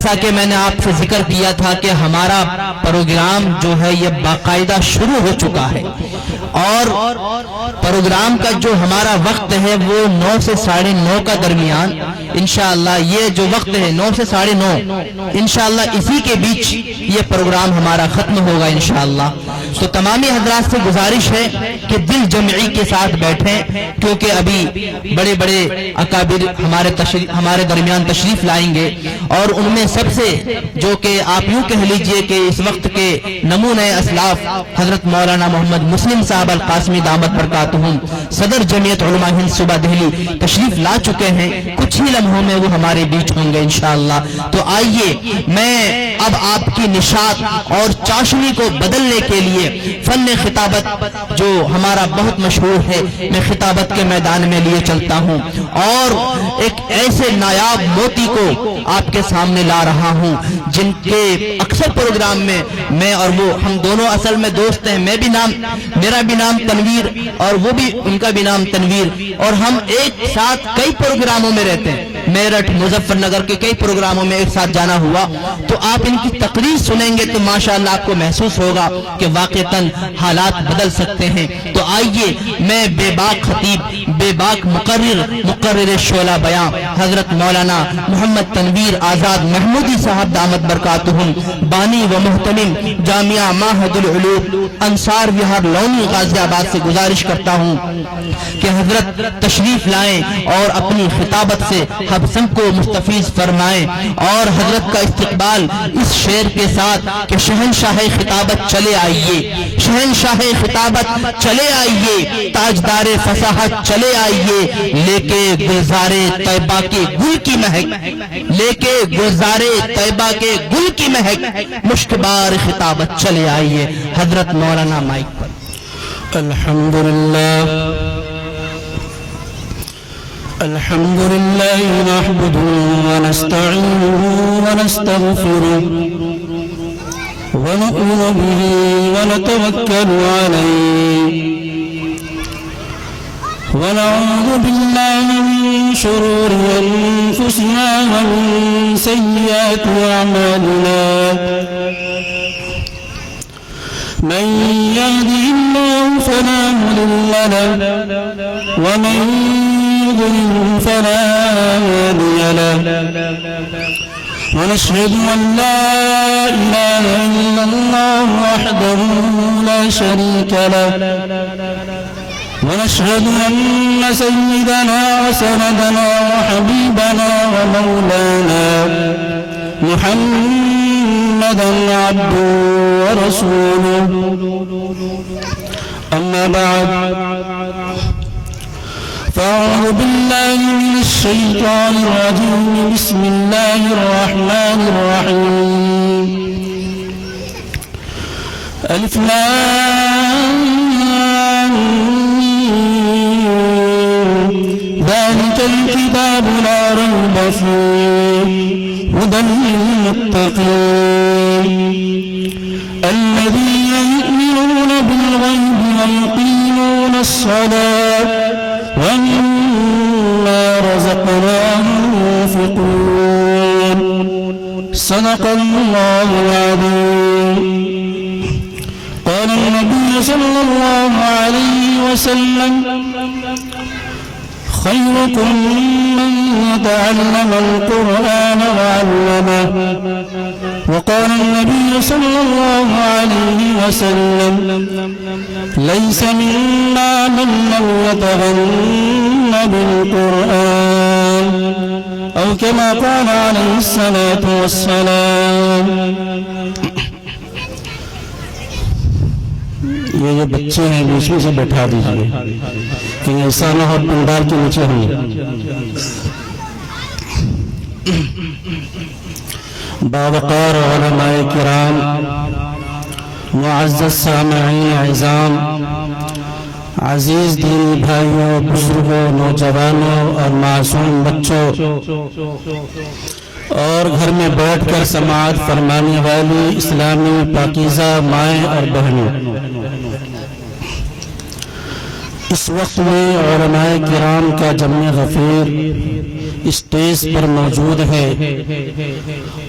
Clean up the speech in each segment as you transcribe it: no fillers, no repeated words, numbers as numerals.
جیسا کہ میں نے آپ سے ذکر کیا تھا کہ ہمارا پروگرام جو ہے یہ باقاعدہ شروع ہو چکا ہے، اور پروگرام کا جو ہمارا وقت ہے وہ 9 سے 9:30 کا درمیان انشاءاللہ، یہ جو وقت ہے 9 سے 9:30 انشاءاللہ اسی کے بیچ یہ پروگرام ہمارا ختم ہوگا انشاءاللہ۔ تو تمامی حضرات سے گزارش ہے کہ دل جمعی کے ساتھ بیٹھیں، کیونکہ ابھی بڑے بڑے اکابر ہمارے درمیان تشریف لائیں گے، اور ان میں سب سے جو کہ آپ یوں کہہ لیجئے کہ اس وقت کے نمونہ اسلاف حضرت مولانا محمد مسلم صاحب القاسمی دامت برکاتہم صدر جمعیت علماء ہند صوبہ دہلی تشریف لا چکے ہیں، کچھ ہی لمحوں میں وہ ہمارے بیچ ہوں گے انشاءاللہ۔ تو آئیے میں اب آپ کی نشاط اور چاشنی کو بدلنے کے لیے فن خطابت جو ہمارا بہت مشہور ہے، میں خطابت کے میدان میں لیے چلتا ہوں، اور ایک ایسے نایاب موتی کو آپ کے سامنے لا رہا ہوں جن کے اکثر پروگرام میں اور وہ ہم دونوں اصل میں دوست ہیں، میرا بھی نام تنویر اور وہ بھی ان کا بھی نام تنویر، اور ہم ایک ساتھ کئی پروگراموں میں رہتے ہیں، میرٹھ مظفر نگر کے کئی پروگراموں میں ایک ساتھ جانا ہوا۔ تو آپ ان کی تقریر سنیں گے تو ماشاءاللہ آپ کو محسوس ہوگا کہ واقعتاً حالات بدل سکتے ہیں۔ تو آئیے میں بے باک خطیب، بے باک مقرر شعلہ بیاں حضرت مولانا محمد تنویر آزاد محمودی صاحب دامت برکاتہم بانی و محتمم جامعہ معہد العلوم انصار وہار لونی غازی آباد سے گزارش کرتا ہوں کہ حضرت تشریف لائیں اور اپنی خطابت سے ہم سب کو مستفیض فرمائیں، اور حضرت کا استقبال اس شعر کے ساتھ کہ شہنشاہ خطابت چلے آئیے، شہنشاہ خطابت چلے آئیے، تاجدار فصاحت چلے آئیے، لے کے گلزار طیبہ کے گل کی مہک، لے کے گلزار طیبہ کے گل کی مہک، مشکبار خطابت چلے آئیے۔ حضرت مولانا مائک پر۔ الحمدللہ نحمده ونستعینه ونستغفره ونؤمن به ونتوکل علیہ ونعوذ باللہ من شرور انفسنا ومن سیئات اعمالنا من يهده الله فلا مضل له ومن يضلل فلا هادي له ونشهد أن لا إله إلا الله وحده لا شريك له ونشهد أن سيدنا وسندنا وحبيبنا ومولانا محمدا عبده ورسوله أما بعد فأعوذ بالله من الشيطان الرجيم بسم الله الرحمن الرحيم ألف لام ذلك الكتاب لا ريب فيه هدى للمتقين الذين يؤمنون بالغيب ويقيمون الصلاة ومما رزقناهم ينفقون صدق الله العظيم قال النبي صلى الله عليه وسلم خيركم من يتعلم القرآن وعلمه وقال النبي صلى الله عليه وسلم ليس منا من لم يتغن بالقرآن أو كما قال عليه الصلاة والسلام۔ یہ جو بچے ہیں بیچ میں سے بیٹھا دیجئے کہ ایسا نہ ہو پنڈال کے نیچے ہوں۔ باوقار علماء کرام، معزز سامعین اعظام، عزیز دینی بھائیوں، بزرگوں، نوجوانوں اور معصوم بچوں، اور گھر میں بیٹھ کر سماعت فرمانے والی اسلامی پاکیزہ مائیں اور بہنوں، اس وقت میں علماء کرام کا جمع غفیر اسٹیج پر موجود ہے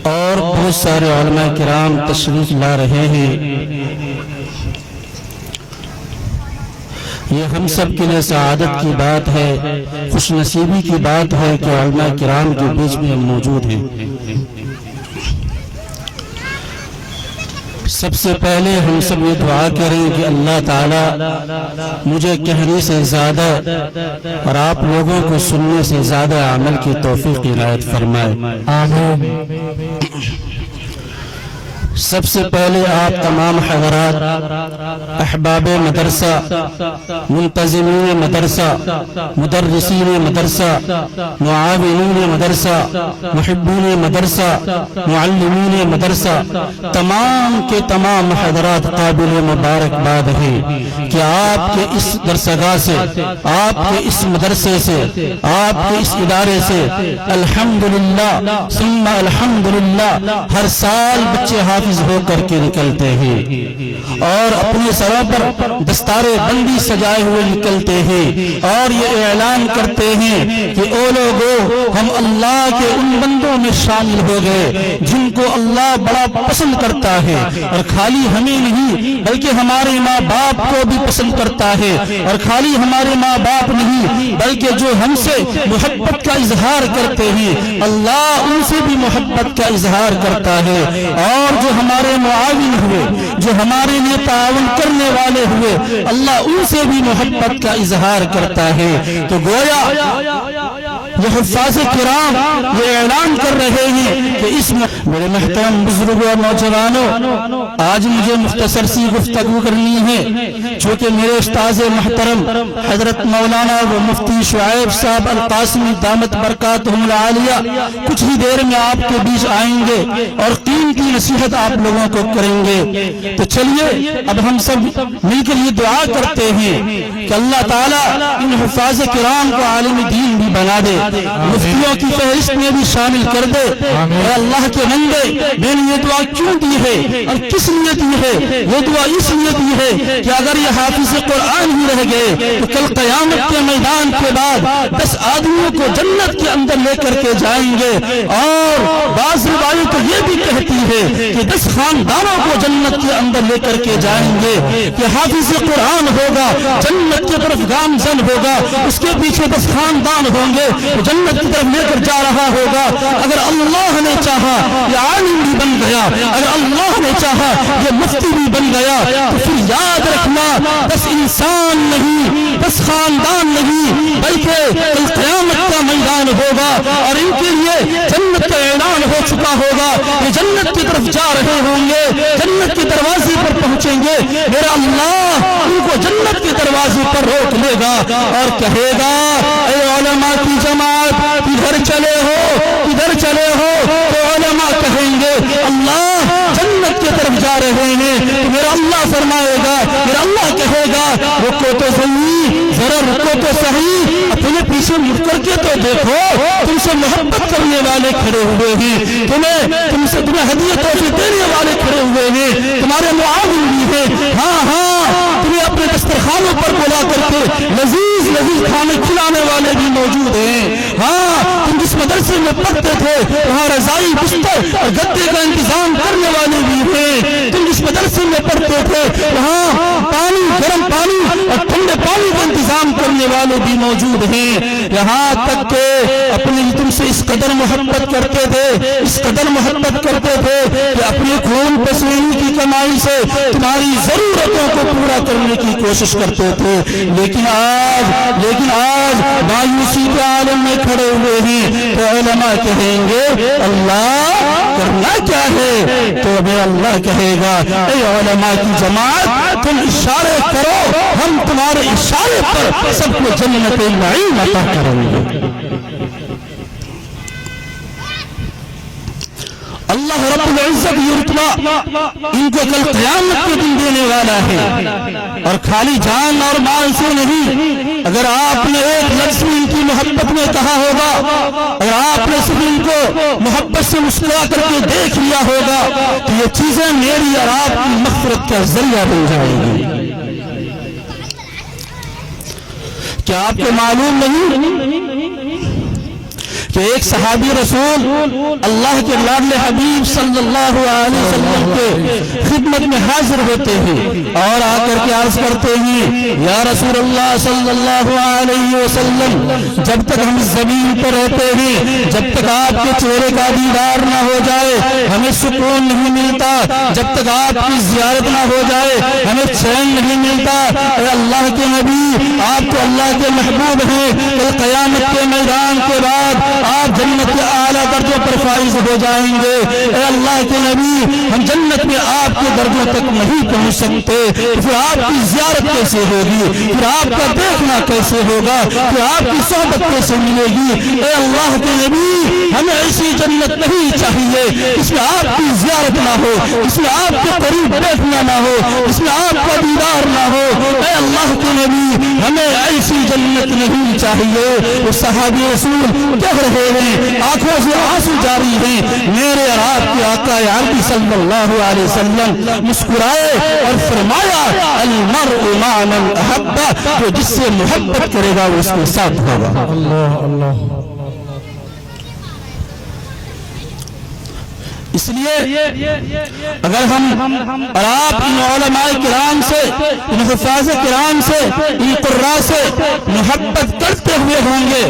اور بہت سارے علماء کرام تشریف لا رہے ہیں۔ یہ ہم سب کے لیے سعادت کی بات ہے، خوش نصیبی کی بات ہے کہ علماء کرام کے بیچ میں ہم موجود ہیں۔ سب سے پہلے ہم سب یہ دعا کریں کہ اللہ تعالی مجھے کہنے سے زیادہ اور آپ لوگوں کو سننے سے زیادہ عمل کی توفیق عنایت فرمائے، آمین۔ سب سے پہلے آپ تمام حضرات، احباب مدرسہ، منتظمین مدرسہ، مدرسین مدرسہ، معاونین مدرسہ، محبین مدرسہ، معلمین مدرسہ، تمام کے تمام حضرات قابل مبارکباد ہیں کہ آپ کے اس درسگاہ سے، آپ کے اس مدرسے سے، آپ کے اس ادارے سے الحمدللہ ثم الحمدللہ ہر سال بچے حافظ ہو کر کے نکلتے ہیں اور اپنے سروں پر دستار بندی سجائے ہوئے نکلتے ہیں اور یہ اعلان کرتے ہیں کہ او لوگو ہم اللہ کے ان بندوں میں شامل ہو گئے جن کو اللہ بڑا پسند کرتا ہے، اور خالی ہمیں نہیں بلکہ ہمارے ماں باپ کو بھی پسند کرتا ہے، اور خالی ہمارے ماں باپ نہیں بلکہ جو ہم سے محبت کا اظہار کرتے ہیں اللہ ان سے بھی محبت کا اظہار کرتا ہے، اور جو ہمارے معاون ہوئے، جو ہمارے لیے تعاون کرنے والے ہوئے، اللہ ان سے بھی محبت کا اظہار کرتا ہے۔ تو گویا یہ حفاظ کرام یہ اعلان کر رہے ہیں کہ اس میں میرے محترم بزرگوں اور نوجوانوں، آج مجھے مختصر سی گفتگو کرنی ہے چونکہ میرے استاذ محترم حضرت مولانا و مفتی شعیب صاحب القاسمی دامت برکاتہم العالیہ کچھ ہی دیر میں آپ کے بیچ آئیں گے اور قیمتی نصیحت آپ لوگوں کو کریں گے۔ تو چلیے اب ہم سب مل کر یہ دعا کرتے ہیں کہ اللہ تعالیٰ ان حفاظ کرام کو عالم دین بھی بنا دے، مفتیوں کی فہرست میں بھی شامل کر دے۔ اے اللہ کے بندے، میں نے یہ دعا کیوں دی ہے اور کس لیے دی ہے؟ یہ دعا اس لیے دی ہے کہ اگر یہ حافظ قرآن ہی رہ گئے تو کل قیامت کے میدان کے بعد 10 آدمیوں کو جنت کے اندر لے کر کے جائیں گے، اور بعض روایت یہ بھی کہتی ہے کہ 10 خاندانوں کو جنت کے اندر لے کر کے جائیں گے کہ حافظ قرآن ہوگا جنت کی طرف گامزن ہوگا، اس کے پیچھے 10 خاندان ہوں گے جنت کی طرف لے کر جا رہا ہوگا۔ اگر اللہ نے چاہا یہ عالم بھی بن گیا، اگر اللہ نے چاہا یہ مفتی بھی بن گیا، تو پھر یاد رکھنا 10 انسان نہیں، 10 خاندان نہیں، بلکہ کل قیامت کا میدان ہوگا اور ان کے لیے جنت کا اعلان ہو چکا ہوگا، یہ جنت کی طرف جا رہے ہوں گے، جنت کے دروازے پر پہنچیں گے، میرا اللہ ان کو جنت کے دروازے پر روک لے گا اور کہے گا اے علماء کی جماعت کدھر چلے ہو، کدھر چلے ہو؟ تو علماء کہیں گے اللہ جنت کی طرف جا رہے ہیں، تو میرا اللہ فرمائے گا، میرا اللہ کہے گا رکو تو صحیح، ذرا رکو تو صحیح، اپنے پیچھے مڑ کر کے تو دیکھو، تم سے محبت کرنے والے کھڑے ہوئے ہیں، تمہیں ہدیہ تحفے دینے والے کھڑے ہوئے ہیں، تمہارے معاون بھی ہیں، ہاں تمہیں اپنے دسترخوانوں پر بلا کر کے لذیذ لذیذ کھانے کھلانے والے بھی موجود ہیں، ہاں تم جس مدرسے میں پڑھتے تھے وہاں رضائی بستر اور گدے کا انتظام کرنے والے بھی ہیں، تم جس مدرسے میں پڑھتے تھے وہاں پانی، گرم پانی اور ٹھنڈے پانی کا انتظام کرنے والے بھی موجود ہیں، یہاں تک کہ اپنے تم سے اس قدر محبت کرتے تھے، اس قدر محبت کرتے تھے کہ اپنے خون پسینے کی کمائی سے تمہاری ضرورتوں کو پورا کرنے کی کوشش کرتے تھے، لیکن آج مایوسی کے عالم میں کھڑے ہوئے ہیں تو علماء کہیں گے اللہ کرنا کیا ہے؟ تو ہمیں اللہ کہے گا اے علماء کی جماعت تم اشارے کرو، ہم تمہارے اشارے پر سب کو جنت نعیم عطا کریں گے۔ اللہ رب العزت یہ رتبہ ان کو کل قیامت کے دن دینے والا ہے، اور خالی جان اور مال سے نہیں۔ اگر آپ نے ایک لفظ ان کی محبت میں کہا ہوگا، اگر آپ نے صرف ان کو محبت سے مسکرا کر کے دیکھ لیا ہوگا تو یہ چیزیں میری اور آپ کی مغفرت کا ذریعہ بن جائیں گی۔ کیا آپ کو معلوم نہیں کہ ایک صحابی رسول اللہ کے لاڈلے حبیب صلی اللہ علیہ وسلم کے خدمت میں حاضر ہوتے ہیں اور آ کر کے عرض کرتے ہیں یا رسول اللہ صلی اللہ علیہ وسلم جب تک ہم زمین پر رہتے ہیں جب تک آپ کے چہرے کا دیدار نہ ہو جائے ہمیں سکون نہیں ملتا، جب تک آپ کی زیارت نہ ہو جائے ہمیں چین نہیں ملتا۔ اے اللہ کے نبی، آپ تو اللہ کے محبوب ہیں، کل قیامت کے میدان کے بعد آپ جنت کے اعلیٰ درجوں پر فائز ہو جائیں گے۔ اے اللہ کے نبی، ہم جنت میں آپ کے درجوں تک نہیں پہنچ سکتے، پھر آپ کی زیارت کیسے ہوگی، پھر آپ کا دیکھنا کیسے ہوگا، پھر آپ کی صحبت کیسے ملے گی؟ اے اللہ کے نبی، ہمیں ایسی جنت نہیں چاہیے اس میں آپ کی زیارت نہ ہو، اس میں آپ کے قریب بیٹھنا نہ ہو، اس میں آپ کا دیدار نہ ہو۔ اے اللہ کے نبی، ہمیں ایسی جنت نہیں چاہیے۔ وہ صحابی رسول کہہ رہے ہیں، آنکھوں سے آنسو جاری ہیں، میرے اور آپ کے آقا عربی صلی اللہ علیہ وسلم مسکرائے اور فرمایا المرء مع من احب، جو جس سے محبت کرے گا وہ اس کے ساتھ ہوگا۔ اللہ اللہ۔ اس لیے اگر ہم اور آپ ان علماء کرام سے، ان حفاظ کرام سے، ان قراء سے محبت کرتے ہوئے ہوں گے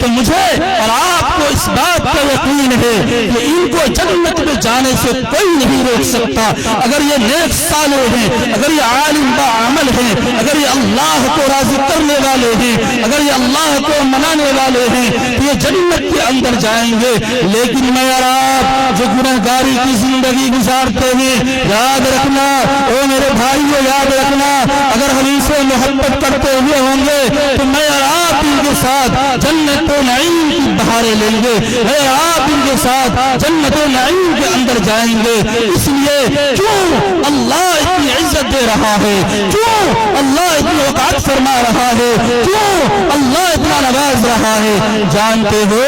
تو مجھے اور آپ کو اس بات کا یقین ہے کہ ان کو جنت میں جانے سے کوئی نہیں روک سکتا۔ اگر یہ نیک صالح ہیں، اگر یہ عالم با عمل ہیں، اگر یہ اللہ کو راضی کرنے والے ہیں، اگر یہ اللہ کو منانے والے ہیں تو یہ جنت کے اندر جائیں گے۔ لیکن میں اور آپ جو گناہ گاری کی زندگی گزارتے ہیں، یاد رکھنا، او میرے بھائیو یاد رکھنا، اگر ہم ان سے محبت کرتے ہوئے ہوں گے تو میں اور آپ ان کے ساتھ جنت و نعیم کی بہاریں لیں گے، میں اور آپ ان کے ساتھ جنت و نعیم کے اندر جائیں گے۔ اس لیے کیوں اللہ اتنی عزت دے رہا ہے، کیوں اللہ اتنی وقات فرما رہا ہے، کیوں اللہ اتنا نواز رہا ہے؟ جانتے ہو،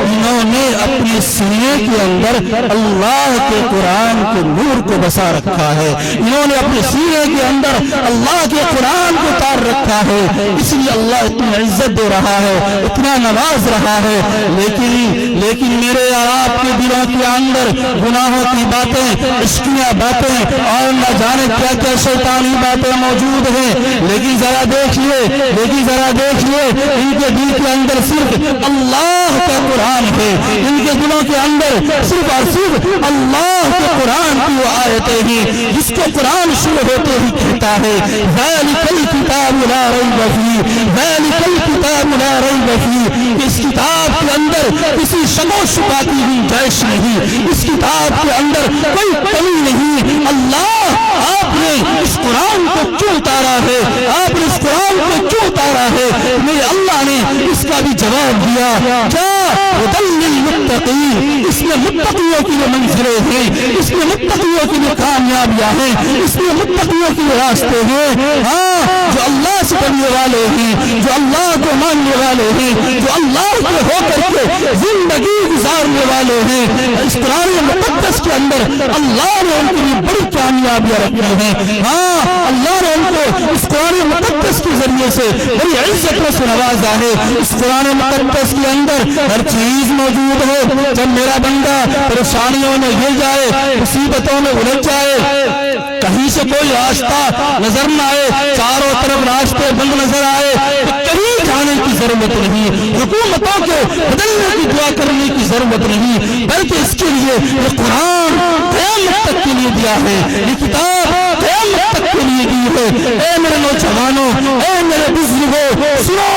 انہوں نے اپنے سینے کے اندر اللہ کے قرآن کے نور کو بسا رکھا ہے، انہوں نے اپنے سینے کے اندر اللہ کے قرآن کو اتار رکھا ہے، اس لیے اللہ اتنی عزت دے رہا ہے، اتنا نواز رہا ہے۔ لیکن میرے اور آپ کے دلوں کے اندر گناہوں کی باتیں، عشقیاں باتیں اور نہ جانے کیا کیا شیطانی باتیں موجود ہیں۔ لیکن ذرا دیکھیے ان کے دل کے اندر صرف اللہ کا قرآن ہے، ان کے دلوں کے اندر صرف اور صرف اللہ کے قرآن کی وہ آیتیں ہیں جس کو قرآن شروع ہوتے ہی کہتا ہے ذَلِكَ الْكِتَابُ لَا رَيْبَ فِيهِ، ذَلِكَ الْكِتَابُ لَا رَيْبَ فِيهِ۔ اس کتاب کے اندر کسی شک و شبہ کی گنجائش نہیں، اس کتاب کے اندر کوئی کمی نہیں۔ اللہ آپ نے اس قرآن کو کیوں اتارا ہے، آپ نے اس قرآن کو کیوں اتارا ہے؟ میرے اللہ نے اس کا بھی جواب دیا، کیا ہدی للمتقین، اس میں متقیوں کی وہ منزلیں ہیں، اس میں متقیوں کی وہ کامیابیاں ہیں، اس میں متقیوں کی وہ راستے ہیں۔ ہاں، جو اللہ سے ڈرنے والے ہیں، جو اللہ کو ماننے والے ہیں، جو اللہ کے ہو کر کے زندگی گزارنے والے ہیں، اس قرآن مقدس کے اندر اللہ نے ان کے لیے بڑی کامیابیاں رکھی ہیں۔ ہاں، اللہ نے ان کو اس قرآن مقدس کے ذریعے سے بڑی عزتوں سے نوازا ہے۔ اس قرآن مقدس کے اندر ہر چیز موجود ہے۔ جب میرا بندہ پریشانیوں میں گر جائے، مصیبتوں میں الجھ جائے، کہیں سے کوئی راستہ نظر نہ آئے، چاروں طرف راستے بند نظر آئے، تو کہیں جانے کی ضرورت نہیں، حکومتوں کو بدلنے کی دعا کرنے کی ضرورت نہیں، بلکہ اس کے لیے یہ قرآن قیامت تک کے لیے دیا ہے، یہ کتاب قیامت تک کے لیے دی ہے۔ اے میرے نوجوانوں، اے میرے بزرگوں، سنو،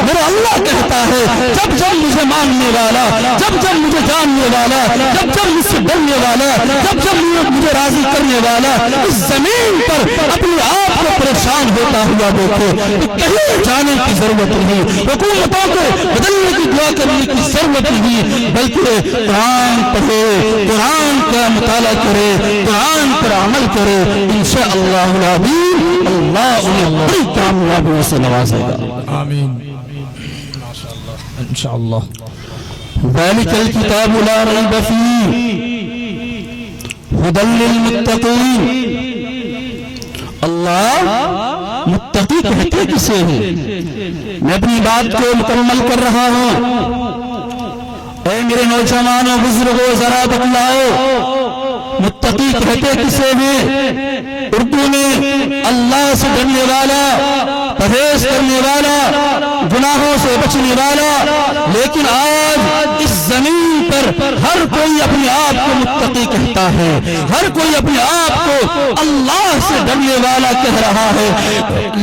میرا اللہ کہتا ہے جب جب مجھے ماننے والا، جب جب مجھے جاننے والا، جب جب مجھ سے ڈرنے والا، جب جب مجھے راضی کرنے والا اس زمین پر اپنے آپ کو پریشان ہوتا ہوا دیکھے، کہیں جانے کی ضرورت نہیں، حکومتوں کو بدلنے کی دعا کرنے کی ضرورت نہیں، بلکہ قرآن پڑھے، قرآن کا مطالعہ کرے، قرآن پر عمل کرے، انشاءاللہ العظیم اللہ انہیں بڑی کامیابیوں سے نوازے گا۔ آمین انشاءاللہ۔ ذَلِكَ الْكِتَابُ لَا رَيْبَ فِيهِ هُدًى لِّلْمُتَّقِينَ۔ اللہ متقی کہتے کسے ہیں؟ میں اپنی بات کو مکمل کر رہا ہوں۔ اے میرے نوجوانوں بزرگوں ذرا بتلاؤ متقی کہتے کسے ہیں؟ اردو میں اللہ سے ڈرنے والا، پرہیز کرنے والا، گناہوں سے بچنے والا۔ لیکن آج اس زمین پر ہر کوئی اپنے آپ کو متقی کہتا ہے، ہر کوئی اپنے آپ کو اللہ سے ڈرنے والا کہہ رہا ہے۔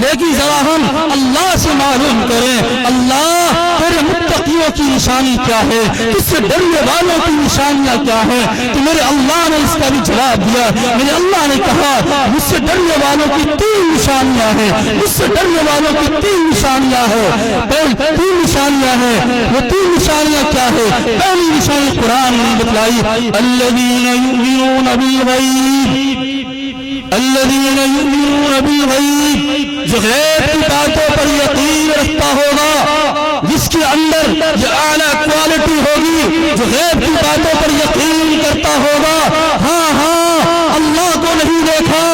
لیکن ذرا ہم اللہ سے معلوم کریں، اللہ تیرے متقیوں کی نشانی کیا ہے، تجھ سے ڈرنے والوں کی نشانیاں کیا ہیں؟ تو میرے اللہ نے اس کا بھی جواب دیا۔ میرے اللہ نے کہا مجھ سے ڈرنے والوں کی 3 نشانیاں ہیں، مجھ سے ڈرنے والوں کی 3 نشانیاں ہیں۔ 3 نشانیاں ہیں، وہ 3 نشانیاں کیا ہے؟ پہلی نشانی قرآن نے بتلائی، الذین یؤمنون بالغیب، الذین یؤمنون بالغیب، جو غیب کی باتوں پر یقین رکھتا ہوگا، جس کے اندر یہ اعلیٰ کوالٹی ہوگی، جو غیب کی باتوں پر یقین کرتا ہوگا۔ ہاں اللہ کو نہیں دیکھا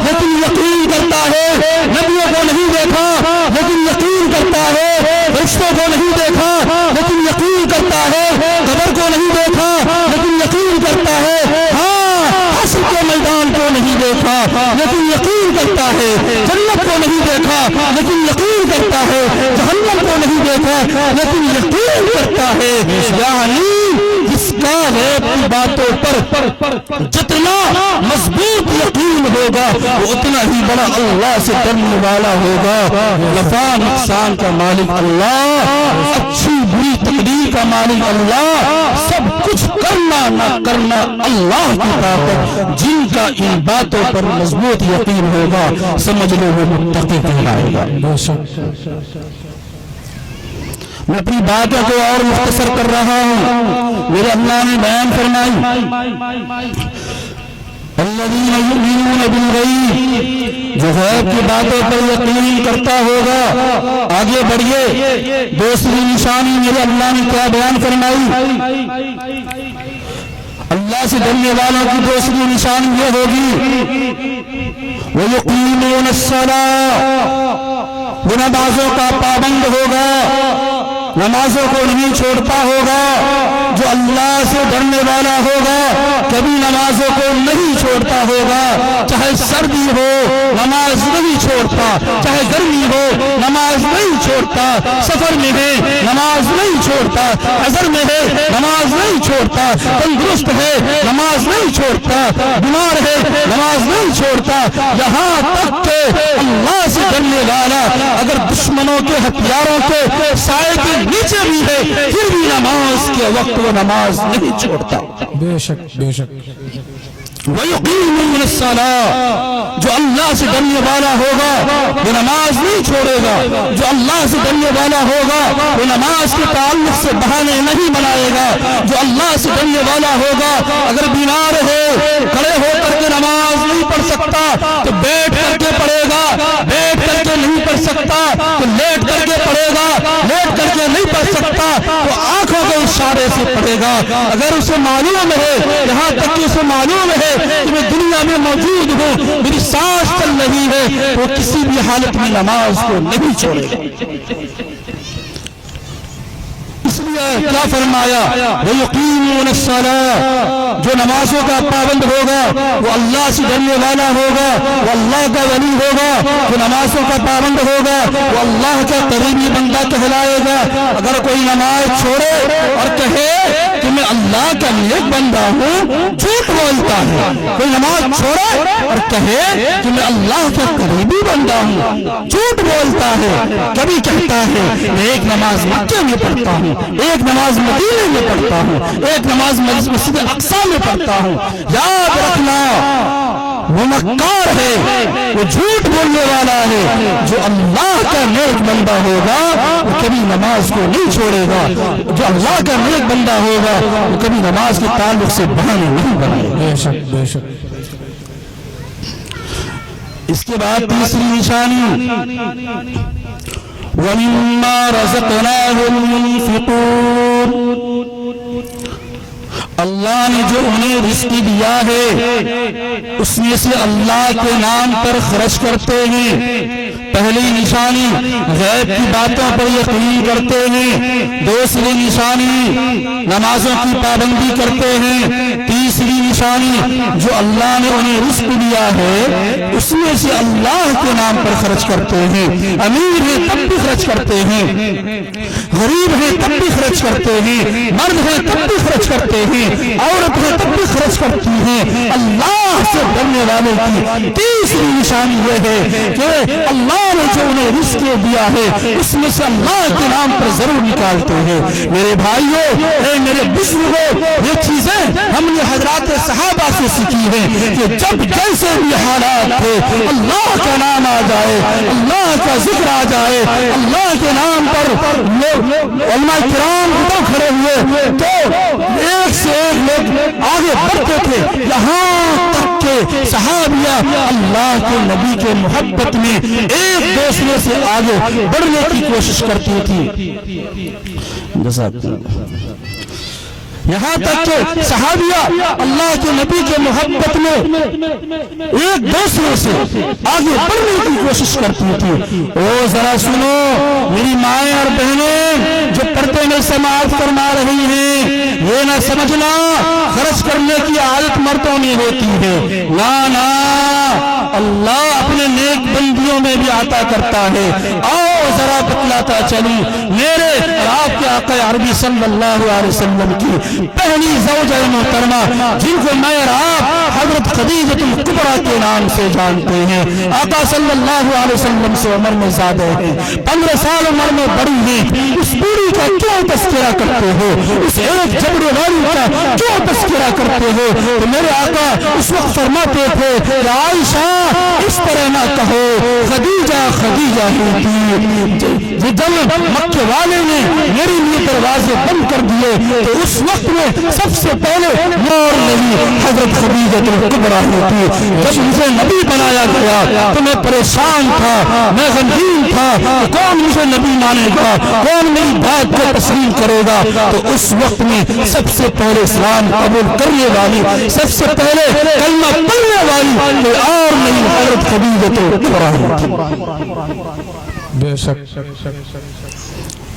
لیکن یقین کرتا ہے، نبیوں کو نہیں دیکھا لیکن یقین کرتا ہے، رشتوں کو نہیں دیکھا لیکن یقین کرتا ہے، قبر کو نہیں دیکھا لیکن یقین کرتا ہے، ہاں حشر کے میدان کو نہیں دیکھا لیکن یقین کرتا ہے، جنت کو نہیں دیکھا لیکن یقین کرتا ہے، جہنم کو نہیں دیکھا لیکن یقین کرتا ہے۔ یعنی جس کا غیب کی باتوں پر جتنا مضبوط یقین ہوگا وہ اتنا ہی بڑا اللہ سے ڈرنے والا ہوگا۔ نفع نقصان کا مالک اللہ، اچھی بری تقدیر کا مالک اللہ، سب کچھ کرنا نہ کرنا اللہ کی طاقت۔ جن کا ان باتوں پر مضبوط یقین ہوگا سمجھ لو وہ متقی کہلائے گا۔ میں اپنی باتوں کو اور مختصر کر رہا ہوں۔ میرے اللہ نے بیان فرمائی الذین یؤمنون بالغیب، جو غیب کی باتوں پر یقین کرتا ہوگا۔ آگے بڑھیے، دوسری نشانی میرے اللہ نے کیا بیان فرمائی؟ اللہ سے ڈرنے والوں کی دوسری نشانی یہ ہوگی وَيُقِيمُونَ الصَّلَاةَ، وہ نمازوں کا پابند ہوگا، نمازوں کو نہیں چھوڑتا ہوگا۔ جو اللہ سے ڈرنے والا ہوگا کبھی نمازوں کو نہیں چھوڑتا ہوگا، چاہے سردی ہو نماز نہیں چھوڑتا، چاہے گرمی ہو نماز نہیں چھوڑتا، سفر میں ہے نماز نہیں چھوڑتا، حضر میں ہے نماز نہیں چھوڑتا، تندرست ہے نماز نہیں چھوڑتا، بیمار ہے نماز نہیں چھوڑتا۔ یہاں تک کہ اللہ سے ڈرنے والا اگر دشمنوں کے ہتھیاروں کے سائے کے نیچے بھی ہے پھر بھی نماز کے وقت وہ نماز نہیں چھوڑتا۔ بے شک بے شک۔ وَيُقِيمُونَ الصَّلَاةَ، جو اللہ سے ڈرنے والا ہوگا وہ نماز نہیں چھوڑے گا۔ جو اللہ سے ڈرنے والا ہوگا وہ نماز کے تعلق سے بہانے نہیں بنائے گا۔ جو اللہ سے ڈرنے والا ہوگا اگر بیمار ہے کھڑے ہو کر کے نماز نہیں پڑھ سکتا تو بیٹھ کر کے پڑھے گا، بیٹھ کر کے نہیں پڑھ سکتا تو لیٹ کر کے پڑھے گا، لیٹ کر کے نہیں پڑھ سکتا تو آنکھوں کے اشارے سے پڑھے گا۔ اگر اسے معلوم ہے، یہاں تک کہ اسے معلوم ہے کہ میں دنیا میں موجود ہوں، میری سانس چل رہی ہے، وہ کسی بھی حالت میں نماز کو نہیں چھوڑے گا۔ اس لیے کیا فرمایا وَيُقِيمُونَ الصَّلَاةَ، جو نمازوں کا پابند ہوگا وہ اللہ سے ڈرنے والا ہوگا، وہ اللہ کا ولی ہوگا۔ جو نمازوں کا پابند ہوگا وہ اللہ کا قریبی بندہ کہلائے گا۔ اگر کوئی نماز چھوڑے اور کہے کہ میں اللہ کا نیک بندہ ہوں، جھوٹ بولتا ہے۔ کوئی نماز چھوڑے اور کہے کہ میں اللہ کا قریبی بندہ ہوں، جھوٹ بولتا ہے۔ کبھی کہتا ہے میں ایک نماز مکے میں پڑھتا ہوں، ایک نماز مدینے میں پڑھتا ہوں، ایک نماز مسجد اقصی میں پڑھتا ہوں۔ یاد رکھنا وہ مکار ہے، وہ جھوٹ بولنے والا ہے۔ جو اللہ کا نیک بندہ ہوگا وہ کبھی نماز کو نہیں چھوڑے گا۔ جو اللہ کا نیک بندہ ہوگا وہ کبھی نماز کے تعلق سے بہانے نہیں بنائے گا۔ بے شک بے شک۔ اس کے بعد تیسری نشانی وَمِمَّا رَزَقْنَاهُمْ يُنْفِقُونَ، اللہ نے جو انہیں رزق دیا ہے اس میں سے اللہ کے نام پر خرچ کرتے ہیں۔ پہلی نشانی غیب کی باتوں پر یقین کرتے ہیں، دوسری نشانی نمازوں کی پابندی کرتے ہیں، تیسری نشانی جو اللہ نے انہیں رزق دیا ہے اس میں سے اللہ کے نام پر خرچ کرتے ہیں، امیر ہیں تب بھی خرچ کرتے ہیں، غریب ہیں تب بھی خرچ کرتے ہیں، مرد ہیں تب بھی خرچ کرتے ہیں، عورت ہیں تب بھی خرچ کرتی ہیں۔ اللہ سے ڈرنے والے کی تیسری نشانی یہ ہے کہ اللہ نے جو انہیں رزق دیا ہے اس میں سے اللہ کے نام پر ضرور نکالتے ہیں۔ میرے بھائیوں، اے میرے بزرگوں، یہ چیزیں ہم نے حضرات صحابہ سے سیکھی ہیں کہ جب جیسے بھی حالات تھے اللہ کا نام آ جائے، اللہ کا ذکر آ جائے، اللہ کے نام پر علماء کرام ادھر کھڑے ہوئے تو ایک سے ایک لوگ آگے بڑھتے تھے، یہاں تک کہ صحابیہ اللہ کے نبی کے محبت میں ایک دوسرے سے آگے بڑھنے کی کوشش کرتی تھی۔ یہاں تک کہ صحابیہ اللہ کے نبی کے محبت میں ایک دوسرے سے آگے بڑھنے کی کوشش کرتی تھی۔ او ذرا سنو میری مائیں اور بہنیں جو پردے میں سماعت فرما رہی ہیں، یہ نہ سمجھنا خرچ کرنے کی عادت مردوں میں ہوتی ہے، نہ اللہ اپنے نیک بندیوں میں بھی عطا کرتا ہے۔ آؤ ذرا بتلاتا چلوں میرے اور آپ کے آقا عربی صلی اللہ علیہ وسلم کی پہلی زوجہ محترمہ جن کو میں اور آپ حضرت خدیجہ الکبریٰ کے نام سے جانتے ہیں، آقا صلی اللہ علیہ وسلم سے عمر میں زیادہ ہیں، 15 سال عمر میں بڑی ہیں، اس بوڑھی کا کیوں تذکرہ کرتے ہو، اس ایک جبڑے والی کا کیوں تذکرہ کرتے ہو؟ تو میرے آقا اس وقت فرماتے تھے کہ عائشہ اس طرح نہ کہو، خدیجہ خدیجہ ہی تھی۔ جب مکے والے نے میرے لیے دروازے بند کر دیے تو اس وقت میں سب سے پہلے نور نہیں حضرت خدیجہ الکبریٰ ہوتی۔ جب مجھے نبی بنایا گیا تو میں پریشان تھا، میں غمگین تھا، کون مجھے نبی مانے گا، کون میری بات کو تسلیم کرے گا؟ تو اس وقت میں سب سے پہلے اسلام قبول کرنے والی، سب سے پہلے کلمہ پڑھنے والی کوئی اور نہیں حضرت خدیجہ الکبریٰ ہوتی۔ بے شک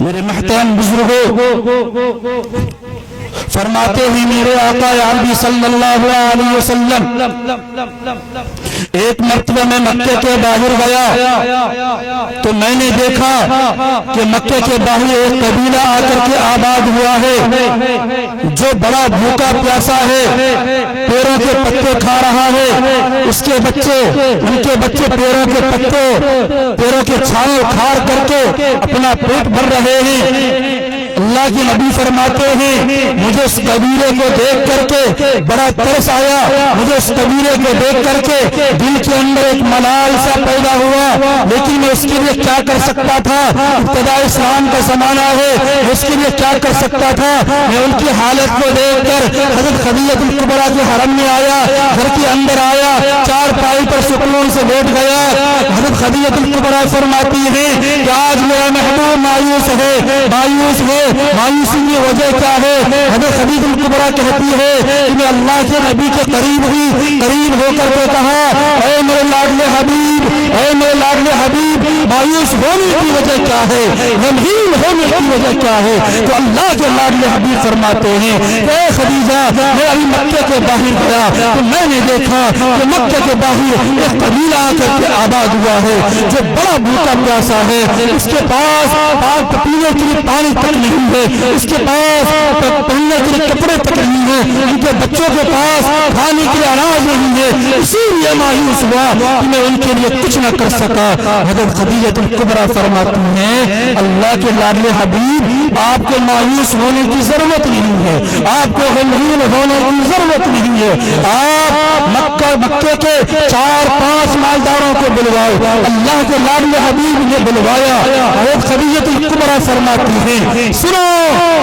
میرے محترم بزرگوں، فرماتے ہیں میرے آقا عربی صلی اللہ علیہ وسلم ایک مرتبہ میں مکے کے باہر گیا تو میں نے دیکھا کہ مکے کے باہر ایک قبیلہ آ کر کے آباد ہوا ہے جو بڑا بھوکا پیاسا ہے، پیروں کے پتے کھا رہا ہے، اس کے بچے ان کے بچے پیروں کے پتے پیروں کے چھاؤں کھار کر کے اپنا پیٹ بھر رہے ہیں۔ اللہ کے نبی فرماتے ہیں مجھے اس قبیلے کو دیکھ کر کے بڑا ترس آیا، مجھے اس قبیلے کو دیکھ کر کے دل کے اندر ایک ملال سا پیدا ہوا، لیکن میں اس کے لیے کیا کر سکتا تھا؟ ابتداء اسلام کا زمانہ ہے، اس کے لیے کیا کر سکتا تھا؟ میں ان کی حالت کو دیکھ کر حضرت خدیجہ الکبریٰ کے حرم میں آیا، گھر کے اندر آیا، چار پائی پر سکون سے بیٹھ گیا۔ حضرت خدیجہ الکبریٰ فرماتی ہے کہ آج میرا محبوب مایوس ہے، مایوس ہے، مایوسی کی وجہ کیا ہے؟ حضرت خدیجہ الکبریٰ کہتی ہے کہ میں اللہ کے نبی کے قریب ہو کر کے کہا اے میرے لاڈلے حبیب، اے میرے لاڈلے حبیب، مایوس ہونے کی وجہ کیا ہے، غمگین ہونے کی وجہ کیا ہے؟ تو اللہ کے لاڈلے حبیب فرماتے ہیں اے خدیجہ میں ابھی مکے کے باہر گیا تو میں نے دیکھا کہ مکے کے باہر ایک قبیلہ آ کر کے آباد ہوا ہے جو بڑا بھوکا پیاسا ہے، اس کے پاس پینے کے لیے پانی تک نہیں ہے، اس کے پاس پہننے کے لیے کپڑے تک نہیں ہے، ان کے بچوں کے پاس کھانے کے لیے اناج نہیں ہے، اسی لیے مایوس ہوا کہ میں ان کے لیے کچھ نہ کر سکا۔ حضرت خدیجہ الکبریٰ فرماتی ہیں اللہ کے لاڈلے حبیب آپ کو مایوس ہونے کی ضرورت نہیں ہے، آپ کو غمگین ہونے کی ضرورت نہیں ہے، آپ مکے کے 4-5 مالداروں کو بلوائے، اللہ کے لاڈلے حبیب نے بلوایا۔ حضرت خدیجہ الکبریٰ فرماتی ہیں سنو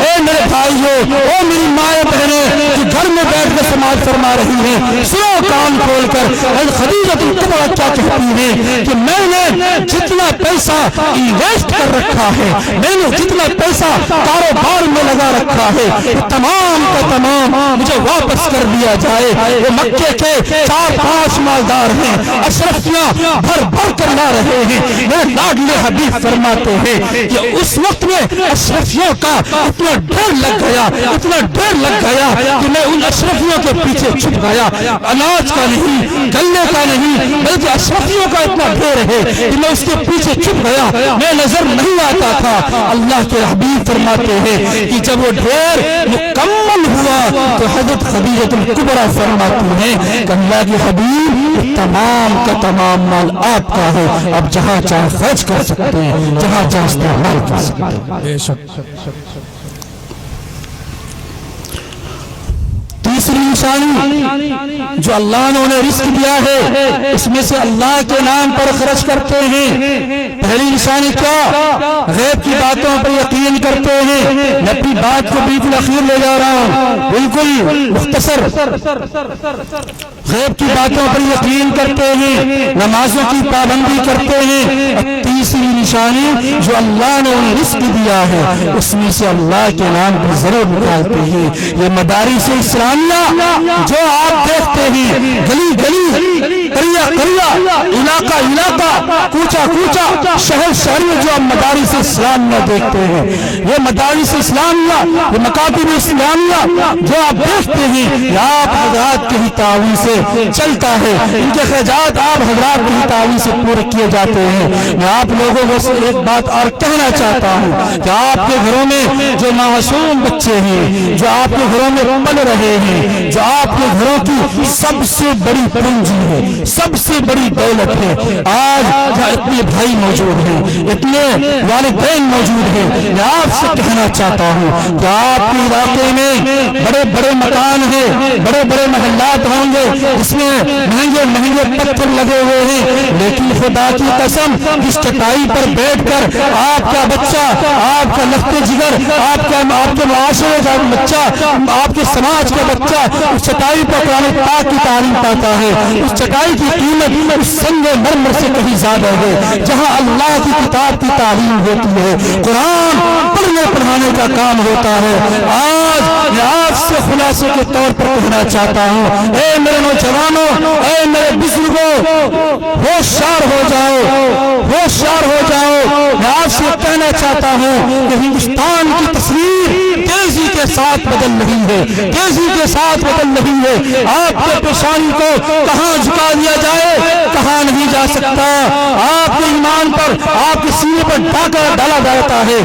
اے میرے بھائیو، او میری مائیں بہنیں جو گھر میں بیٹھ کر سماعت فرما رہی ہیں، سنو کان کھول کر حضرت خدیجہ الکبریٰ کیا کہتی ہیں کہ میں نے جتنا پیسہ انویسٹ کر رکھا ہے، میں نے جتنا پیسہ کاروبار میں لگا رکھا ہے، تمام کا تمام مجھے واپس کر دیا جائے۔ وہ مکے کے 4 پانچ مالدار ہیں، اشرفیاں بھر بھر کر لا رہے ہیں۔ میرے لاڈلے حبیب فرماتے ہیں کہ اس وقت میں اشرفیوں کا اتنا ڈر لگ گیا، اتنا ڈر لگ گیا کہ میں ان اشرفیوں کے پیچھے چھپ گیا، اناج کا نہیں، گلے کا نہیں، بلکہ اشرفیوں کا اتنا ڈر ہے کہ میں اس کے پیچھے چھپ گیا، میں نظر نہیں آتا تھا۔ اللہ کے حبیب فرماتے ہیں کہ جب وہ ڈھیر مکمل ہوا تو حضرت خدیجہ الکبریٰ فرماتی ہیں کہ اللہ کے حبیب تمام کا تمام مال آپ کا ہے، اب جہاں چاہے خرچ کر سکتے ہیں، جہاں چاہے استعمال کر سکتے ہیں۔ بے شک تیسری نشانی جو اللہ نے انہیں رزق دیا ہے اس میں سے اللہ کے نام پر خرچ کرتے ہیں۔ پہلی نشانی کیا؟ غیب کی باتوں پر یقین کرتے ہیں۔ میں اپنی بات کو بالکل اخیر لے جا رہا ہوں، بالکل مختصر۔ غیب کی باتوں پر یقین کرتے ہیں، نمازوں کی پابندی کرتے ہیں۔ اور تیسری نشانی جو اللہ نے انہیں رزق دیا ہے اس میں سے اللہ کے نام پر ضرور نکالتے ہیں۔ یہ مدارس اسلامیہ جو آپ دیکھتے ہیں، گلی گلی، قریہ قریہ، علاقہ علاقہ، کوچہ کوچہ، شہر شہر میں جو آپ مدارس اسلامیہ دیکھتے ہیں، یہ مدارس اسلامیہ، یہ مکاتب اسلامیہ جو آپ دیکھتے ہیں، یہ آپ حضرات کے ہی تعاون سے چلتا ہے، ان کے خرچات آپ حضرات کی تعاون سے پورے کیے جاتے ہیں۔ میں آپ لوگوں کو سے ایک بات اور کہنا چاہتا ہوں کہ آپ کے گھروں میں جو معصوم بچے ہیں، جو آپ کے گھروں میں پل رہے ہیں، جو آپ کے گھروں کی سب سے بڑی پونجی ہے، سب سے بڑی دولت ہے، آج جہاں اتنے بھائی موجود ہیں، اتنے والدین موجود ہیں، میں آپ سے کہنا چاہتا ہوں کہ آپ کے علاقے میں بڑے بڑے مکان ہیں، بڑے بڑے محلات ہوں گے جس میں مہنگے مہنگے پتھر لگے ہوئے ہیں، لیکن خدا کی قسم اس چٹائی پر بیٹھ کر آپ کا بچہ، آپ کا لخت جگر، آپ کے معاشرے کا بچہ، آپ کے سماج کا بچہ اس چٹائی پر قرآن پاک کی تعلیم پاتا ہے۔ اس چٹائی کی قیمت اس سنگ مرمر سے کہیں زیادہ ہے، جہاں اللہ کی کتاب کی تعلیم ہوتی ہے، قرآن پڑھنے پڑھانے کا کام ہوتا ہے۔ آج میں آپ سے خلاصے کے طور پر کہنا چاہتا ہوں، اے میرے نوجوانوں، اے میرے بزرگوں، ہوشیار ہو جاؤ، ہوشیار ہو جاؤ۔ میں آپ سے کہنا چاہتا ہوں کہ ہندوستان کی تصویر تیزی کے ساتھ بدل رہی ہے، تیزی کے ساتھ بدل رہی ہے۔ آپ کے پیشانی کو کہاں جھکا دیا جائے، کہاں نہیں جا سکتا۔ آپ کے ایمان پر، آپ کے سینے پر ڈاکہ ڈالا جاتا ہے،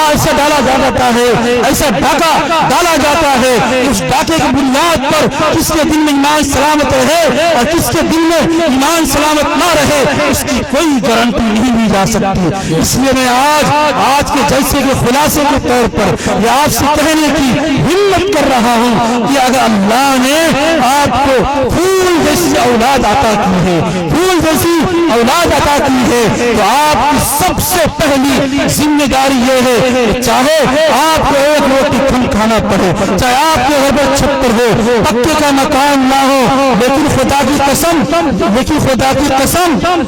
ایسا ڈالا جاتا ہے، ایسا ڈاکہ ڈالا جاتا ہے، اس ڈاکے کی بنیاد پر کس کے دل میں ایمان سلامت رہے اور کس کے دل میں ایمان سلامت نہ رہے، اس کی کوئی گارنٹی نہیں دی جا سکتی۔ اس لیے میں آج کے جلسے کے خلاصے کے طور پر یہ آپ سے کہنے کی ہمت کر رہا ہوں کہ اگر اللہ نے آپ کو پھول جیسی اولاد عطا کی ہے، پھول جیسی اولاد عطا کی ہے، تو آپ کی سب سے پہلی ذمہ داری یہ ہے کہ چاہے آپ کو ایک روٹی کم کھانا پڑے، چاہے آپ کے گھر پر چھپر ہو، پکے کا مکان نہ ہو، لیکن خدا کی قسم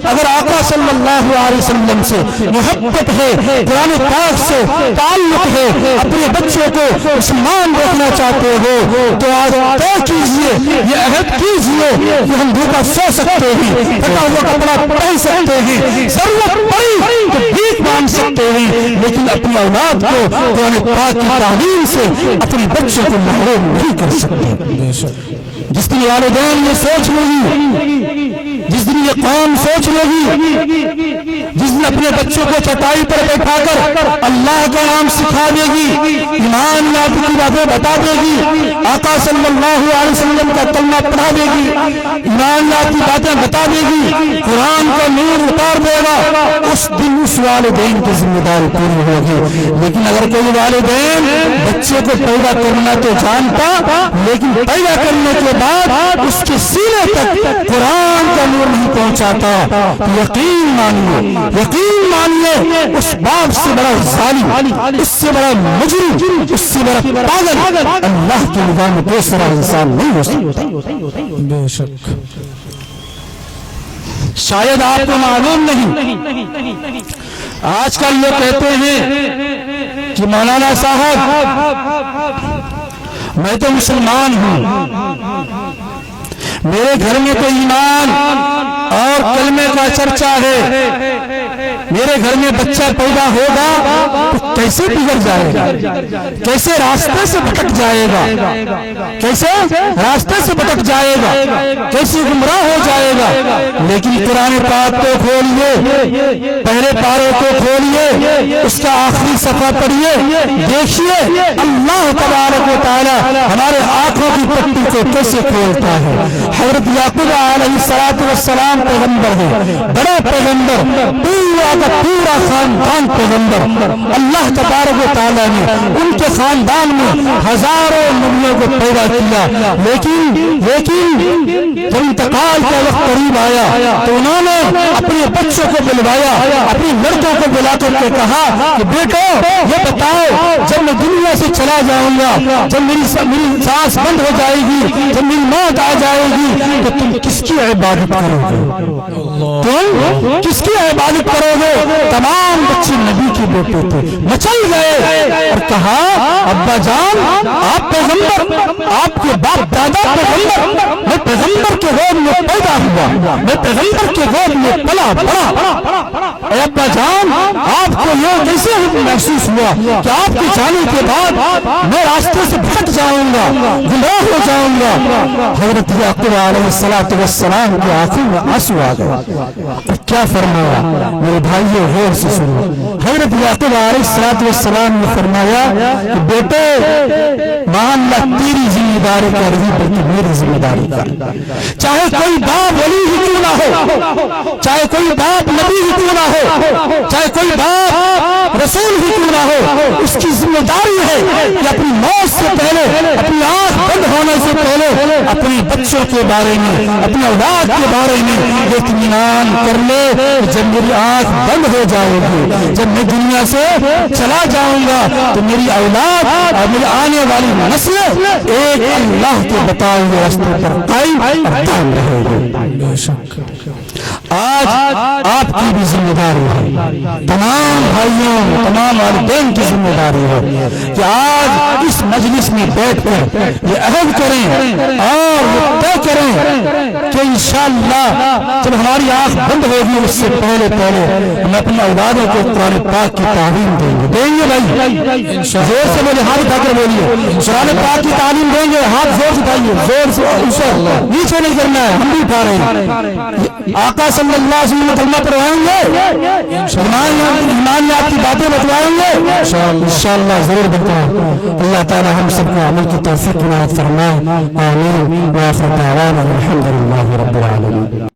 اگر آقا صلی اللہ علیہ وسلم سے محبت ہے، قرآن پاک سے تعلق ہے، اپنے بچوں کو مسلمان دیکھنا چاہتے ہو تو آج طے کیجئے، یہ عہد کیجئے کہ ہم بھوکا سو سکتے ہیں، پھٹا ہوا کپڑا پہن سکتے ہیں، ضرورت پڑی تو بھیک مانگ سکتے ہیں، لیکن اپنی اولاد کو قرآن پاک کی تعلیم سے اپنے بچوں کو محروم نہیں کر سکتے۔ جس دن والدین یہ سوچ لیں، جس دن یہ قوم سوچ لے گی، جس دن اپنے بچوں کو چٹائی پر بیٹھا کر اللہ کا نام سکھا دے گی، ایمان لانے کی باتیں بتا دے گی، آقا صلی اللہ علیہ وسلم کا کلمہ پڑھا دے گی، ایمان لانے کی باتیں بتا دے گی، قرآن کا نور اتار دے گا، اس دن اس والدین کی ذمہ داری پوری ہوگی۔ لیکن اگر کوئی والدین بچے کو پیدا کرنا تو جانتا، لیکن پیدا کرنے کے بعد اس کے سینے تک قرآن کا نور نہیں پہنچاتا، یقین مانیے اس باپ سے بڑا ظالم، اس سے بڑا مجرم، اس سے بڑا پاگل اللہ کی نگاہ میں دوسرا انسان نہیں ہو سکتا۔ بے شک شاید آپ کو معلوم نہیں، آج کل یہ کہتے ہیں کہ مولانا صاحب میں تو مسلمان ہوں، میرے گھر میں تو ایمان اور کلمے کا چرچا ہے، میرے گھر میں بچہ پیدا ہوگا تو کیسے بگڑ جائے گا، کیسے راستے سے بھٹک جائے گا، کیسے راستے سے بھٹک جائے گا، کیسے گمراہ ہو جائے گا۔ لیکن قرآن پاک کو کھولیے، پہلے پارے کو کھولیے، اس کا آخری صفحہ پڑھیے، دیکھیے اللہ تبارک و تعالی ہمارے آنکھوں کی پٹی کو کیسے کھولتا ہے۔ حضرت یعقوب علیہ السلام پیغمبر ہے، بڑا پیغمبر، پورا کا پورا خاندان پیغمبر۔ اللہ تبارک و تعالی نے ان کے خاندان میں ہزاروں نبیوں کو پیدا کیا، لیکن جب انتقال کا وقت قریب آیا تو انہوں نے اپنے بچوں کو بلوایا، اپنے لڑکوں کو بلا کر کے کہا کہ بیٹو یہ بتاؤ، جب میں دنیا سے چلا جاؤں گا، جب میری سانس بند ہو جائے گی، جب میری موت آ جائے گی تو تم کس کی عبادت کرو گے؟ تم کس کی عبادت کرو گے؟ تمام بچے نبی کے بیٹے تھے، مچل گئے اور کہا ابا جان آپ پیغمبر، آپ کے باپ دادا پیغمبر، میں پیغمبر کے گود میں پیدا ہوا، میں پیغمبر کے گود میں پلا بڑا۔ اے ابا جان آپ کو یہ کیسے محسوس ہوا کہ آپ کے جانے کے بعد میں راستے سے بھٹک جاؤں گا، گمراہ ہو جاؤں گا؟ حضرت یعقوب علیہ السلام کی آنکھوں میں آنسو آ گئے۔ کیا فرمایا میرے بھائیو، غور سے سنو۔ حضرت یعقوب علیہ السلام نے فرمایا کہ بیٹے مان لا تیری ذمہ داری کا رہی بلکہ میری ذمہ داری کا، چاہے کوئی باپ ولی ہی کیوں نہ ہو، چاہے کوئی باپ نبی ہی کیوں نہ ہو، چاہے کوئی باپ رسول ہی کیوں نہ ہو، اس کی ذمہ داری ہے کہ اپنی موت سے پہلے، اپنی آنکھ بند ہونے سے پہلے اپنے بچوں کے بارے میں، اپنی اولاد کے بارے میں اطمینان کر لے۔ جب میری آنکھ بند ہو جائے گی، جب میں دنیا سے چلا جاؤں گا تو میری اولاد اور میری آنے والی نسلیں ایک اللہ کے بتائے ہوئے راستے پر قائم اور دائم رہے گی۔ آج آپ کی بھی ذمہ داری ہے، تمام بھائیوں تمام والدین کی ذمہ داری ہے کہ آج اس مجلس میں بیٹھ کر یہ عہد کریں اور یہ طے کریں کہ انشاءاللہ جب ہماری آنکھ بند ہوگی اس سے پہلے ہم اپنی اولادوں کو قرآن پاک کی تعلیم دیں گے بھائی، زور سے بولے، ہاتھ اٹھا کر بولیے، قرآن پاک کی تعلیم دیں گے، ہاتھ زور سے اٹھائیے، زور سے نیچے نہیں کرنا ہے، ہم بھی اٹھا رہے ہیں۔ آقا صلی اللہ علیہ وسلم کلمہ پڑھوائیں گے، ایمان میں آپ کی باتیں بتوائیں گے انشاءاللہ ضرور بتائیں۔ اللہ تعالی ہم سب کو عمل کی توفیق عنایت فرمائے، آمین۔ وآخر دعوانا الحمدللہ رب العالمین۔